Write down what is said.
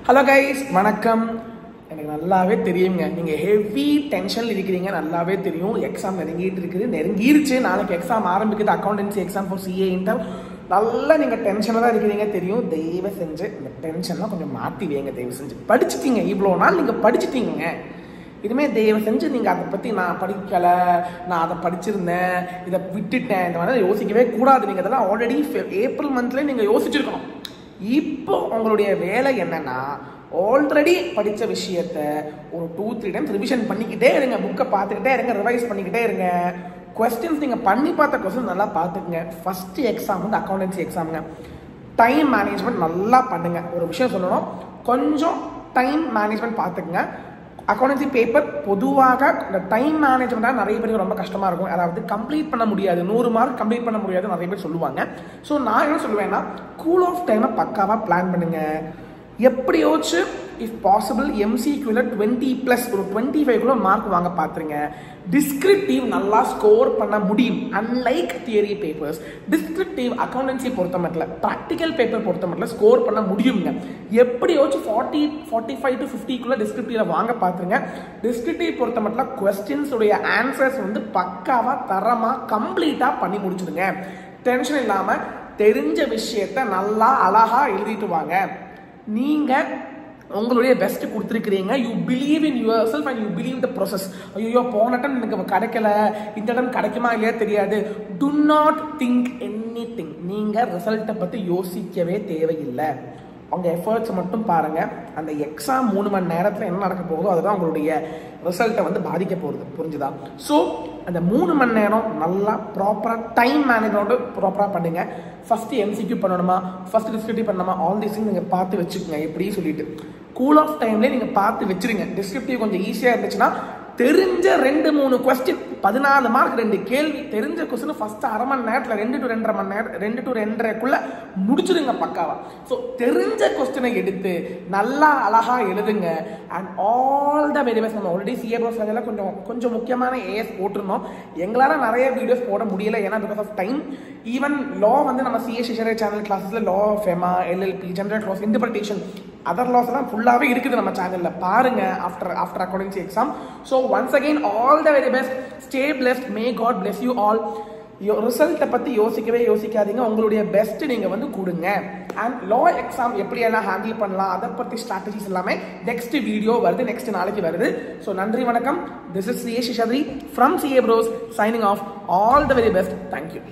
Hello guys, வணக்கம். எனக்கு நல்லாவே தெரியுங்க, நீங்கள் ஹெவி டென்ஷனில் இருக்கிறீங்க. நல்லாவே தெரியும். எக்ஸாம் நெருங்கிருச்சு. நாளைக்கு எக்ஸாம் ஆரம்பிக்குது. Accountancy exam for CA inter. நல்லா நீங்கள் டென்ஷனில் தான் இருக்கிறீங்க தெரியும். தயவு செஞ்சு இந்த டென்ஷன்லாம் கொஞ்சம் மாற்றி வைங்க. தயவு செஞ்சு படிச்சுட்டீங்க. இவ்வளோ நாள் நீங்கள் படிச்சுட்டீங்க. இதுமாதிரி தயவு செஞ்சு நீங்கள் அதை பற்றி நான் படிக்கலை, நான் அதை படிச்சிருந்தேன், இதை விட்டுட்டேன், இந்த மாதிரி யோசிக்கவே கூடாது. நீங்கள் இதெல்லாம் ஆல்ரெடி ஏப்ரல் மந்த்லேயே நீங்கள் யோசிச்சிருக்கணும். இப்போ உங்களுடைய வேலை என்னன்னா, ஆல்ரெடி படித்த விஷயத்த ஒரு 2-3 டைம்ஸ் ரிவிஷன் பண்ணிக்கிட்டே இருங்க. புக்கை பார்த்துக்கிட்டே இருங்க, ரிவைஸ் பண்ணிக்கிட்டே இருங்க. கொஸ்டின்ஸ் நீங்கள் பண்ணி பார்த்த கொஸ்டின் நல்லா பார்த்துக்குங்க. ஃபஸ்ட்டு எக்ஸாம் வந்து அக்கௌண்டன்சி எக்ஸாமுங்க. டைம் மேனேஜ்மெண்ட் நல்லா பண்ணுங்க. ஒரு விஷயம் சொல்லணும், கொஞ்சம் டைம் மேனேஜ்மெண்ட் பார்த்துக்குங்க. அக்கௌண்டன்சி பேப்பர் பொதுவாக இந்த டைம் மேனேஜ்மெண்ட்டாக நிறைய பேருக்கு ரொம்ப கஷ்டமாக இருக்கும். அதாவது கம்ப்ளீட் பண்ண முடியாது, 100 மார்க் கம்ப்ளீட் பண்ண முடியாது நிறைய பேர் சொல்லுவாங்க. ஸோ நான் என்ன சொல்லுவேன்னா, கூல் ஆஃப் டைமை பக்காவாக பிளான் பண்ணுங்க. எப்படியோச்சு இஃப் பாசிபிள் எம்சிக்யூல 20+ ஒரு 25 மார்க் வாங்க பார்த்துருங்க. டிஸ்கிரிப்டிவ் நல்லா ஸ்கோர் பண்ண முடியும். Unlike theory papers, descriptive accountancy பொறுத்த மட்டும், ப்ராக்டிக்கல் பேப்பர் பொறுத்த மட்டும் ஸ்கோர் பண்ண முடியுங்க. எப்படியோச்சும் 45 to 50 டிஸ்கிரிப்டிவ்ல வாங்க பார்த்துருங்க. டிஸ்கிரிப்டிவ் பொறுத்த மட்டும் கொஸ்டின்ஸ் உடைய ஆன்சர்ஸ் வந்து பக்காவாக தரமாக கம்ப்ளீட்டாக பண்ணி முடிச்சிடுங்க. டென்ஷன் இல்லாமல் தெரிஞ்ச விஷயத்த நல்லா அழகாக எழுதிட்டு வாங்க. நீங்கள் உங்களுடைய பெஸ்ட் கொடுத்துருக்கிறீங்க. You believe in yourself and you believe the process. ஐயோ போன டைம் எனக்கு கிடைக்கல, இந்த டைம் கிடைக்குமா இல்லையா தெரியாது. To not think anything. நீங்கள் ரிசல்ட்டை பற்றி யோசிக்கவே தேவையில்லை. அவங்க எஃபர்ட்ஸ் மட்டும் பாருங்கள். அந்த எக்ஸாம் 3 மணி நேரத்தில் என்ன நடக்க போகுதோ அதுதான் உங்களுடைய ரிசல்ட்டை வந்து பாதிக்க போகிறது. புரிஞ்சுதா? ஸோ அந்த 3 மணி நேரம் நல்லா ப்ராப்பராக டைம் மேனேஜ்மெண்ட்டு ப்ராப்பராக பண்ணுங்க. ஃபஸ்ட்டு எம்சிக்யூ பண்ணணுமா, ஃபஸ்ட்டு டிஸ்கிரிப்டிவ் பண்ணணுமா, ஆல் திஸ் திங் நீங்கள் பார்த்து வச்சுக்கோங்க. எப்படி சொல்லிட்டு கூல் ஆஃப் டைம்லேயே நீங்கள் பார்த்து வச்சுருங்க. டிஸ்கிரிப்டிவ் கொஞ்சம் ஈஸியாக இருந்துச்சுன்னா தெரிஞ்ச 2-3 கொஸ்டின், 14 மார்க் 2 கேள்வி, தெரிஞ்ச கொஸ்டின் ஃபஸ்ட்டு அரை மணி நேரத்தில் 2 to 2.5 மணி நேரம், 2 to 2.5 முடிச்சிடுங்க பக்காவா. ஸோ தெரிஞ்ச கொஸ்டினை எடுத்து நல்லா அழகாக எழுதுங்க. And all the very best. நம்ம ஆல்ரெடி சிஏ ப்ரோஸ் கொஞ்சம் முக்கியமான ஏஎஸ் போட்டிருந்தோம். எங்களால் நிறைய வீடியோஸ் போட முடியல, ஏன்னா because of time. Even law வந்து நம்ம சிஏ சிஷரே சேனல் கிளாஸஸில் law, FEMA, LLP, general laws, interpretation, other laws எல்லாம் ஃபுல்லாகவே இருக்குது நம்ம சேனலில். பாருங்க after accountancy exam. So once again all the very best. Stay blessed. May God bless you all. ரிசல்ட்டை பற்றி யோசிக்கவே யோசிக்காதீங்க. உங்களுடைய பெஸ்ட் நீங்கள் வந்து கொடுங்க. அண்ட் லா எக்ஸாம் எப்படியெல்லாம் ஹேண்டில் பண்ணலாம், அதை பற்றி ஸ்ட்ராட்டஜிஸ் எல்லாமே நெக்ஸ்ட் வீடியோ வருது, நெக்ஸ்ட் நாளைக்கு வருது. ஸோ நன்றி, வணக்கம். This is CA Seshadri from CA bros signing off. All the very best. Thank you.